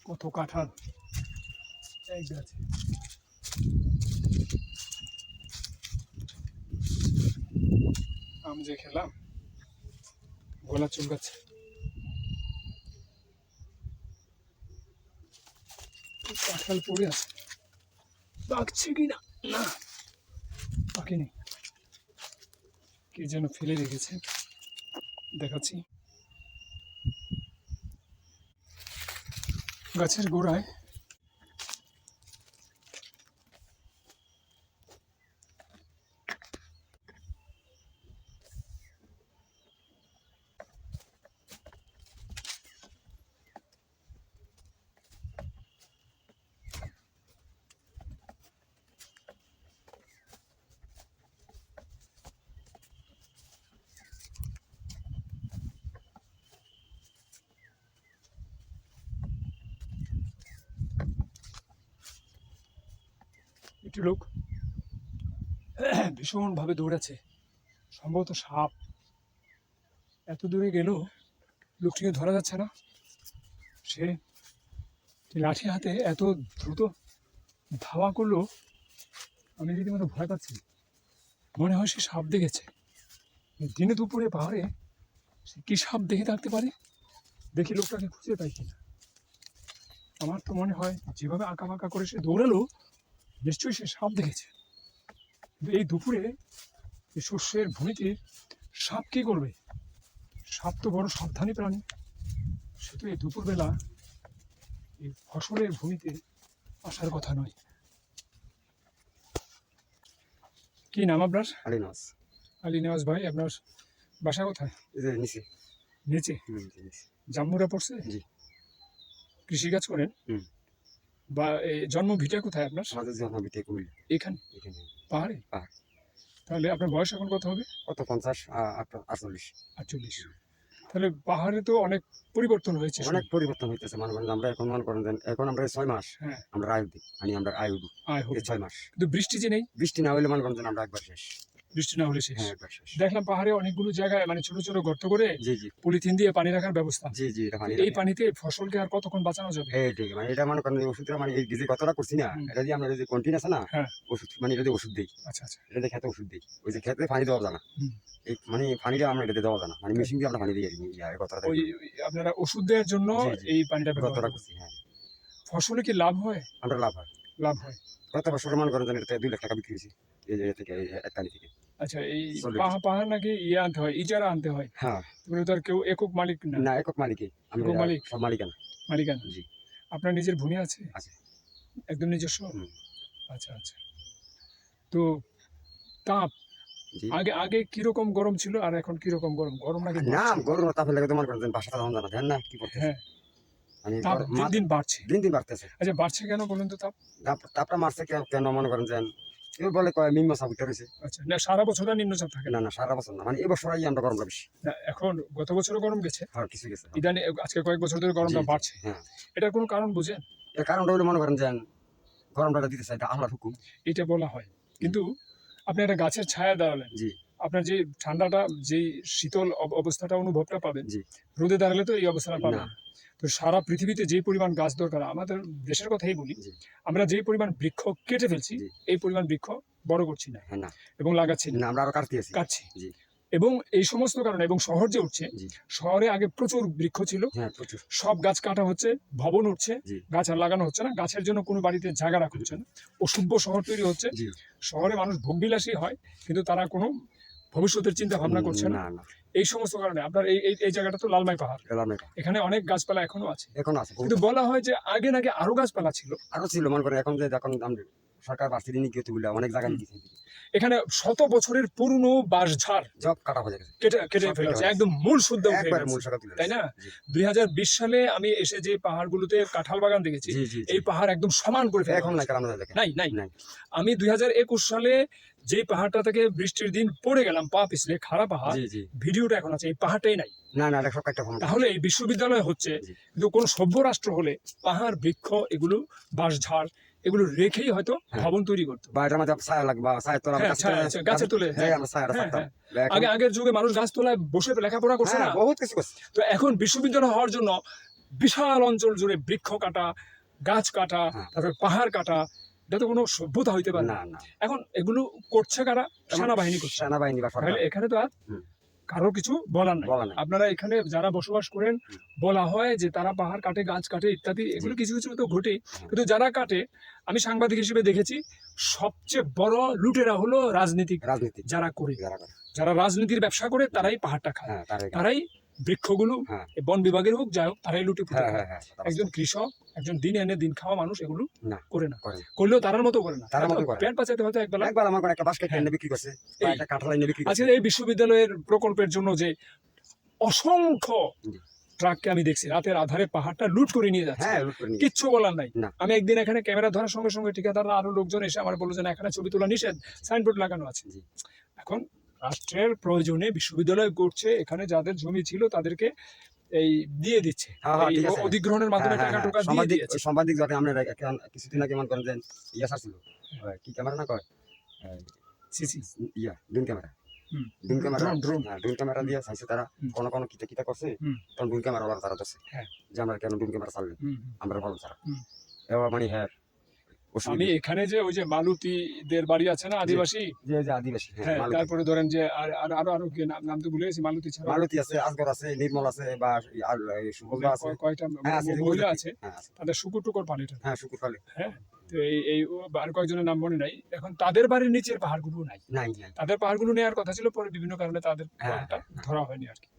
কত কাঁঠাল এই গাছে। আম যে খেলাম গলা চুলকাচ্ছে। কাঁঠাল পড়ে আছে, পাকছে কিনা, না পাকেনি, কে যেন ফেলে রেখেছে, দেখাচ্ছি। গাছের গোড়ায় একটি লোক ভীষণভাবে দৌড়াচ্ছে, সম্ভবত সাপ। এত দূরে গেল লোকটিকে ধরা যাচ্ছে না। সে লাঠি হাতে এত দ্রুত ধাওয়া করলো, আমি রীতিমতো ভয় পাচ্ছি। মনে হয় সে সাপ দেখেছে। দিনে দুপুরে পাহাড়ে সে কি সাপ দেখে থাকতে পারে, দেখি লোকটাকে খুঁজে পাই কিনা। আমার তো মনে হয় যেভাবে আঁকা বাঁকা করে সে দৌড়ালো, নিশ্চয়ই সে সাপ দেখেছে। কিন্তু এই দুপুরে এই শস্যের ভূমিতে সাপ কি করবে? সাপ তো বড় সাবধানী প্রাণী, সে তো এই দুপুরবেলা এই ফসলের ভূমিতে আসার কথা নয়। কি নাম আপনার? আলিনাস। আলিনাস ভাই, আপনার বাসা কোথায়? নিচে। নিচে? জাম্মুরা পড়ছে? জি। কৃষিকাজ করেন? বা জন্ম ভিটা কোথায় আপনার? আমাদের জন্ম ভিটা কুমিল্লা। এখানে পাহাড়ে? তাহলে আপনার বয়স এখন কত হবে? কত? 50, 48। 48। তাহলে পাহাড়ে তো অনেক পরিবর্তন হয়েছে। অনেক পরিবর্তন হইতেছে। মানে আমরা এখন মনে করেন এখন আমরা 6 মাস আমরা আয়ু দিই, মানে আমরা আয়ু দিই 6 মাস। কিন্তু বৃষ্টি যে নেই, বৃষ্টি না হলে মনে করেন আমরা একবার শেষ। বৃষ্টি না হলে শেষ। হ্যাঁ, একবার শেষ। দেখলাম পাহাড়ে অনেকগুলো জায়গায় মানে ছোট ছোট গর্ত করে জি জি পলিথিন দিয়ে পানি রাখার ব্যবস্থা। জি জি এই পানিতে ফসলকে আর কতক্ষণ বাঁচানো যাবে? হ্যাঁ ঠিক। মানে এটা মনে করেন ওষুধটা, মানে এই যে কতটা করছি না, এটা দিয়ে আমরা যে কন্টিনিউ আছে না ওষুধ, মানে এটা দিয়ে ওষুধ দিই। আচ্ছা আচ্ছা। এটা দিয়ে খেতে ওষুধ দিই। ওই যে খেতে পানি দেওয়া যায় না, এই মানে পানিটা আমরা এটা দেওয়া যায় না, মানে মেশিন দিয়ে আমরা পানি দিই আর কি। কতটা ওই আপনারা ওষুধ দেওয়ার জন্য এই পানিটা কতটা করছি। হ্যাঁ। ফসলে কি লাভ হয়? আমরা লাভ হয়। লাভ হয়। গত বছর মনে করেন এটা 2 লাখ টাকা বিক্রি হয়েছে এই যে থেকে, এক পানি থেকে। আচ্ছা, এই পাহাড় নাকি আনতে হয়, ইজারা আনতে হয়? হ্যাঁ। তুমি তো আর কেউ একক মালিক না? না, একক মালিকই। আমি মালিক? সব মালিকানা। মালিকানা? জি। আপনার নিজের ভূমি আছে? আছে। একদম নিজস্ব? আচ্ছা আচ্ছা। তো তাপ আগে আগে কিরকম গরম ছিল আর এখন কিরকম গরম? গরম নাকি? না, গরম তাপের লাগে তোমার করেন বাসাটা তখন জানা দেন না কি করতে। হ্যাঁ, মানে তাপ দিন দিন বাড়ছে। দিন দিন বাড়তেছে। আচ্ছা, বাড়ছে কেন বলুন তো? তাপটা মারছে কেন মনে করেন যে কেউ বলে নিম্নচাপ উঠে রয়েছে। আচ্ছা, না সারা বছর নিম্নচাপ থাকে? না না, সারা বছর না, মানে এই বছর আমরা গরমটা বেশি। এখন গত বছরও গরম গেছে? হ্যাঁ, কিছু গেছে। ইদানিং আজকে কয়েক বছর ধরে গরমটা বাড়ছে। হ্যাঁ। এটার কোনো কারণ বুঝেন? এর কারণটা হলো মনে করেন যে গরমটা দিতে চাই, এটা আল্লাহর হুকুম। এটা বলা হয়, কিন্তু আপনি একটা গাছের ছায়া দাঁড়ালেন, জি, আপনার যে ঠান্ডাটা, যে শীতল অবস্থাটা অনুভবটা পাবেন, জি। রোদে দাঁড়ালে তো এই অবস্থাটা পাবেন না। তো সারা পৃথিবীতে যে পরিমাণ গাছ দরকার, আমাদের দেশের কথাই বলি, আমরা যে পরিমাণ বৃক্ষ কেটে ফেলছি, এই পরিমাণ বৃক্ষ বড় করছি না এবং লাগাচ্ছি না, আমরা আরো কাটছি। এবং এই সমস্ত কারণে, এবং শহর যে উঠছে, শহরে আগে প্রচুর বৃক্ষ ছিল, সব গাছ কাটা হচ্ছে, ভবন উঠছে, গাছ আর লাগানো হচ্ছে না, গাছের জন্য কোনো বাড়িতে জায়গা রাখা হচ্ছে না, অসভ্য শহর তৈরি হচ্ছে। শহরে মানুষ ভোগবিলাসী হয়, কিন্তু তারা কোনো ভবিষ্যতের চিন্তা ভাবনা করছে না। এই সমস্ত কারণে আপনার এই জায়গাটা তো লালমাই পাহাড়, এখানে অনেক গাছপালা এখনো আছে, কিন্তু বলা হয় যে আগে নাকি আরো গাছপালা ছিল। আরো ছিল মনে করেন, এখন যে সরকার বার্ষিক নিয়ে কেউ বলে অনেক জায়গায় দিয়েছে এখানে শত বছরের পুরনো বাঁশঝাড় সব কাটা হয়ে গেছে কেটে কেটে সব ফেলা কেটে হয়েছে, ফেলা একদম মূল শুদ্ধ উঠে একবার গেছে, মূল শাখা তুলে তাই না? জি 2020 সালে আমি এসে যে পাহাড়গুলোতে কাঁঠাল বাগান দেখেছি, জি জি এই পাহাড় একদম সমান করে ফেলা এখন হয়েছে। নাই কারণ আমরা দেখেন নাই নাই নাই আমি 2021 সালে যে পাহাড়টা থেকে বৃষ্টির দিন পড়ে গেলাম পা পিছলে, খারাপ পাহাড়, জি জি ভিডিওটা এখন আছে, এই পাহাড়টাই নাই। না না এটা সব একটা ফর্ম তাহলে এই বিশ্ববিদ্যালয় হচ্ছে, জি। কিন্তু কোন সভ্য রাষ্ট্র হলে পাহাড়, বৃক্ষ, এগুলো বাঁশঝাড় এগুলো রেখেই হয়তো হ্যাঁ। ভবন তৈরি করতো। বা এটা আমাদের ছায়া লাগবে বা ছায়া তোলা হ্যাঁ, গাছের তলে, হ্যাঁ, আমরা ছায়াটা হ্যাঁ, থাকতাম হ্যাঁ। আগের যুগে মানুষ গাছতলায় বসে লেখাপড়া করছে না, হ্যাঁ বহুত কিছু করছে তো এখন বিশ্ববিদ্যালয় হওয়ার জন্য বিশাল অঞ্চল জুড়ে বৃক্ষ কাটা, গাছ কাটা, হ্যাঁ। তারপর পাহাড় কাটা, এটা তো কোনো সভ্যতা হইতে পারে না। না না এখন এগুলো করছে কারা? সেনাবাহিনী করছে। সেনাবাহিনী বা সরকার তাহলে এখানে তো আর হুম। কারোর কিছু বলার নাই। বলা নাই আপনারা এখানে যারা বসবাস করেন, হুম। বলা হয় যে তারা পাহাড় কাটে, গাছ কাটে ইত্যাদি, এগুলো কিছু কিছু তো ঘটে, হুম। কিন্তু যারা কাটে, আমি সাংবাদিক হিসেবে দেখেছি সবচেয়ে বড় লুটেরা হলো রাজনীতিক, রাজনীতি যারা করে, যারা করে। যারা রাজনীতির ব্যবসা করে তারাই পাহাড়টা খায়, হ্যাঁ তারাই তারাই বৃক্ষগুলো, হ্যাঁ। বন বিভাগের হোক যাই হোক, তারাই লুটে পুটে হ্যাঁ খায়। হ্যাঁ হ্যাঁ একজন কৃষক, একজন দিন এনে দিন খাওয়া মানুষ এগুলো না করে না, করে না। করলেও তারার মতো করে না, তারার মতো করে না। প্যান্ট পাচাইতে হয়তো একবেলা। একবার আমার কোনো একটা বাস কেটে হ্যাঁ। এনে বিক্রি করছে বা এই। একটা কাঁঠাল এনে বিক্রি করছে আজকে এই বিশ্ববিদ্যালয়ের প্রকল্পের জন্য যে অসংখ্য জি। ট্রাককে আমি দেখছি রাতের আধারে পাহাড়টা লুট করে নিয়ে যাচ্ছে, হ্যাঁ লুট করে নিয়ে কিচ্ছু বলার নাই। না। আমি একদিন এখানে ক্যামেরা ধরার সঙ্গে সঙ্গে ঠিকাদাররা আরো লোকজন এসে আমার বললো যে না, এখানে ছবি তোলা নিষেধ, সাইনবোর্ড লাগানো আছে। জি। এখন রাষ্ট্রের প্রয়োজনে বিশ্ববিদ্যালয় করছে, এখানে যাদের জমি ছিল তাদেরকে এই দিয়ে দিচ্ছে, হ্যাঁ, হ্যাঁ, এই ঠিক আছে। অধিগ্রহণের মাধ্যমে হ্যাঁ, টাকা হ্যাঁ, টোকা দিয়ে সাংবাদিক দিয়েছে। সাংবাদিক যাতে আমরা কিছুদিন আগে মনে করেন যে ইয়া ছিল কি ক্যামেরা না কয় সিসি ইয়া ড্রোন ক্যামেরা হুম। Drone camera drone drone camera দিয়ে চাইছে তারা হুম। কোন কোন কিতা কিতা করছে হুম। তখন ড্রোন ক্যামেরা ওরা তারা ধরছে হ্যাঁ। যে আমরা কেন ড্রোন ক্যামেরা চালবেন হুম। আমরা বলব তারা হুম। এবার মানে হ্যাঁ আমি অসুবিধা এখানে যে ওই যে মালতীদের বাড়ি আছে না, আদিবাসী, যে যে আদিবাসী হ্যাঁ, মালতী। তারপরে ধরেন যে আরো আরো আরো কি নাম তো ভুলে গেছি, মালতী ছাড়া মালতী আছে আজগর আছে নির্মল আছে বা আর সুভদ্রা আছে কয়টা হ্যাঁ আছে মহিলা আছে, হ্যাঁ আছে তাদের শুকুর টুকুর পানিটা, হ্যাঁ শুকুর কালে হ্যাঁ। তো এই আর কয়েকজনের নাম মনে নাই। এখন তাদের বাড়ির নিচের পাহাড়গুলো নাই, নাই নাই তাদের পাহাড়গুলো নেওয়ার কথা ছিল, পরে বিভিন্ন কারণে তাদের হ্যাঁ, পাহাড়টা ধরা হয়নি আর কি।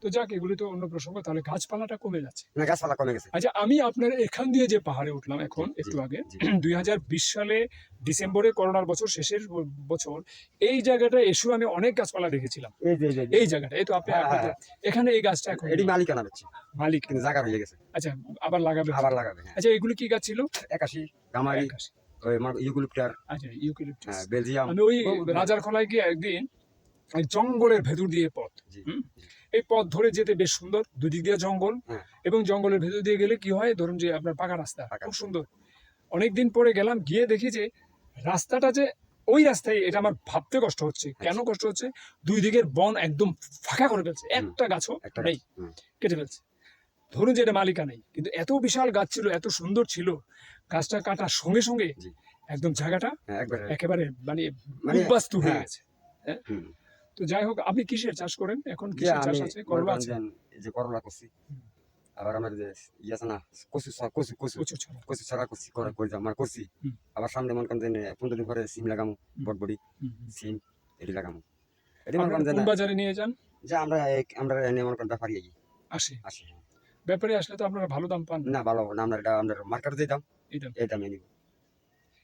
তো যাক, এগুলি তো অন্য প্রসঙ্গ। তাহলে গাছপালাটা কমে যাচ্ছে। না গাছপালা কমে গেছে আচ্ছা, আমি আপনার এখান দিয়ে যে পাহাড়ে উঠলাম এখন জি, একটু আগে, জি। 2020 সালে ডিসেম্বরে, করোনার বছর, শেষের বছর, এই জায়গাটা এসেও আমি অনেক গাছপালা দেখেছিলাম। এই যে এই জায়গাটা, এই তো আপনি হ্যাঁ, আপনি তো হ্যাঁ। এখানে এই গাছটা এখন এটি মালিকানা দিচ্ছে মালিক, কিন্তু জায়গা হয়ে গেছে আচ্ছা আবার লাগাবে, আবার লাগাবে হ্যাঁ আচ্ছা এগুলো কি গাছ ছিল? 81 গামারি আকাশি। ওই ইউক্যালিপটার আচ্ছা ইউক্যালিপটাস। বেলজিয়াম আমি ওই রাজার খোলায় গিয়ে একদিন এই জঙ্গলের ভেতর দিয়ে পথ, জি হুম, এই পথ ধরে যেতে বেশ সুন্দর, দুদিক দিয়ে জঙ্গল, হ্যাঁ। এবং জঙ্গলের ভেতর দিয়ে গেলে কি হয়, ধরুন যে আপনার পাকা রাস্তা, পাকা খুব রাস্তা। সুন্দর। অনেকদিন পরে গেলাম, গিয়ে দেখি যে রাস্তাটা যে ওই রাস্তায়, এটা আমার ভাবতে কষ্ট হচ্ছে। কেন কষ্ট হচ্ছে? দুই দিকের বন একদম ফাঁকা করে ফেলছে, একটা গাছও একটা নেই, কেটে ফেলছে। ধরুন যে এটা মালিকা নেই, কিন্তু এত বিশাল গাছ ছিল, এত সুন্দর ছিল, গাছটা কাটার সঙ্গে সঙ্গে জি। একদম জায়গাটা হ্যাঁ একবারে একেবারে মানে মানে উদ্বাস্তু হয়ে হ্যাঁ। গেছে, হ্যাঁ। হুম। তো যাই হোক, আপনি কিসের চাষ করেন এখন? যে কিসের চাষ আমি আছে? করলা আছে, এই যে করলা করছি হুম। আবার আমার যে ইয়ে আছে না কচু কচু কচু প্রচুর ছড়া। কচু ছাড়া করছি করে আমার করছি হুম। আবার সামনে মনে করেন যে 15 দিন পরে সিম লাগামু বটবড়ি হুম, হুম। সিম এটি লাগামু এটি মনে আপনারা করেন যে কোন না, বাজারে নিয়ে যান? যে আমরা এনে মনে করেন ব্যাপারী আসে, আসি ব্যাপারে আসলে তো আপনারা ভালো দাম পান না ভালো না আমরা এটা আমরা মার্কেটে যেতাম এই দাম। এই দামে নিব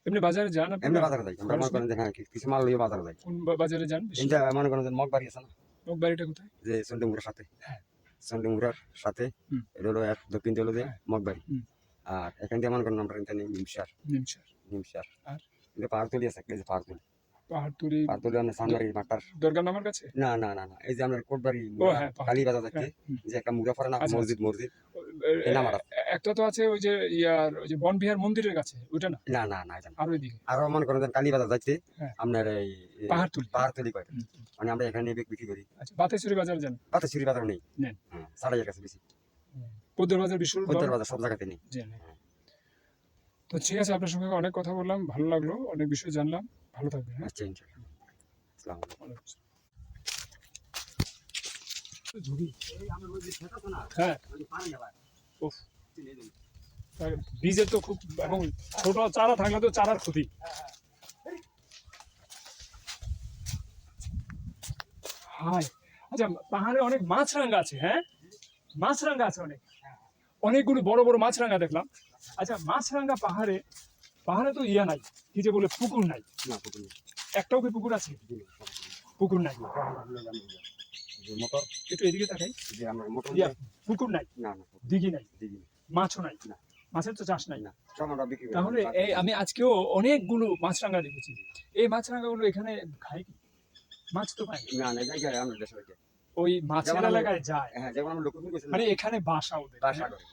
এমনি বাজারে যান এমনি আপনারা? বাজারে যাই আমরা মনে করেন যে হ্যাঁ কিছু মাল লইয়ে বাজারে যাই কোন বাজারে যান বেশি? এটা মনে করেন যে মগবাড়ি আছে না লোক বাড়িটা কোথায়? যে চন্ডমুড়ার সাথে হ্যাঁ। চন্ডমুড়ার সাথে হুম। এটা হলো এক দক্ষিণ হলো যে হ্যাঁ। মগবাড়ি হুম। আর এখান থেকে মনে করেন আমরা এখানে নিমসার নিমসার। আর? কিন্তু পাহাড়তলি আছে এই যে পাহাড়তলি পাহাড়তলি আমরা সামনারি মাঠটার দরগার নামার কাছে? না না না না এই যে আমরা কোটবাড়ি ও হ্যাঁ, পাহাড়। কালীবাজার যাচ্ছে হ্যাঁ, হুম। যে একটা মুড়া পড়ে না আচ্ছা, মসজিদ এই নামাটা একটা তো আছে ওই যে ওই যে বনবিহার মন্দিরের কাছে, ওইটা না? না না না এটা না। আর ওইদিকে আরো মনে করেন যে কালীবাজার যাচ্ছে হ্যাঁ। আপনার এই পাহাড়তলি। পাহাড়তলি কয় হুম, হুম। মানে আমরা এখানে বিক্রি করি আচ্ছা, বাতেশ্বরী বাজার যান? পাতা চুরি বাজার নেই নেন। হ্যাঁ সারাইয়ের কাছে বেশি পদ্মার বাজার, বিশ্বর পদ্মার বাজার সব জায়গাতে নেই জি, না। তো ঠিক আছে, আপনার সঙ্গে অনেক কথা বললাম, ভালো লাগলো, অনেক বিষয় জানলাম। ভালো থাকবেন, হ্যাঁ। আচ্ছা ইনশাআল্লাহ আসসালামু আলাইকুম। ঝুড়ি, এই আমরা ওই যে খেত আছে না হ্যাঁ, মানে পানি যাবার উফ, বীজের তো খুব, এবং ছোট চারা থাকলে তো চারার ক্ষতি। হাই, আচ্ছা পাহাড়ে অনেক মাছরাঙা আছে, হ্যাঁ, মাছরাঙা আছে অনেক, অনেকগুলো বড় বড় মাছরাঙা দেখলাম। আচ্ছা মাছরাঙা পাহাড়ে পাহাড়ে তো ইয়া নাই, কি যে বলে পুকুর নাই, না পুকুর নেই। একটাও কি পুকুর আছে? জি, সব পুকুর নেই। পুকুর নাই। যে মোটর, একটু এদিকে তাকাই, যে আমরা মোটর ইয়া দিয়ে- পুকুর নাই, না না পুকুর দিঘি নাই, দিঘি নেই। মাছও নাই, না। মাছের তো চাষ নাই। না, সব আমরা বিক্রি করি। তাহলে এই আমি আজকেও অনেকগুলো মাছরাঙা দেখেছি, এই মাছরাঙাগুলো এখানে খায় কি? মাছ তো পায় না। না না জায়গায় আমরা দেশে বাড়িতে। ওই মাছের যেমন আমরা- এলাকায় যায়, হ্যাঁ যেমন আমরা লোকজন গেছিলাম, মানে এখানে বাসা ওদের, বাসা করে,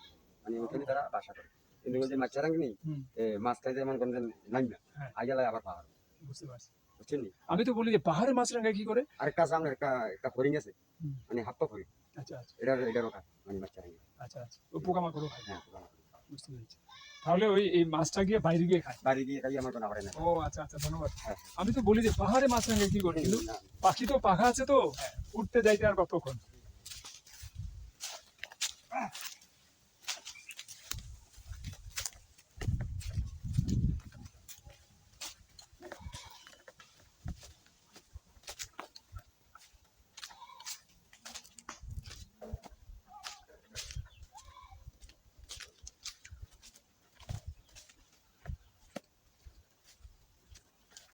মানে ওখানে তারা বাসা করে। কিন্তু ওই যে মাছ চারাঙ্গি নেই, হুম, মাছ খাইতে মনে করেন যে নাই না, হ্যাঁ। আইয়ালায় আবার পাহাড়, বুঝতে পারছি। বুঝছেন নি? আমি তো বলি যে পাহাড়ে মাছরাঙা কি করে? আরেকটা আছে আমরা একটা হরিণ আছে, হুম। মানে হাপ্পা হরিণ, আচ্ছা আচ্ছা এটারও খায়, মানে মাছ চারাঙ্গি। আচ্ছা আচ্ছা, ওই পোকামাকড়ও খায়, হ্যাঁ বুঝতে পেরেছি। তাহলে ওই এই মাছটা গিয়ে বাইরে গিয়ে খায়। বাড়ি গিয়ে খাই আমার কোনো আবার না। ও আচ্ছা আচ্ছা, ধন্যবাদ। হ্যাঁ। আমি তো বলি যে পাহাড়ে মাছরাঙা কি করে, কিন্তু না, পাখি তো পাখা আছে তো, উঠতে যাইতে আর কতক্ষণ।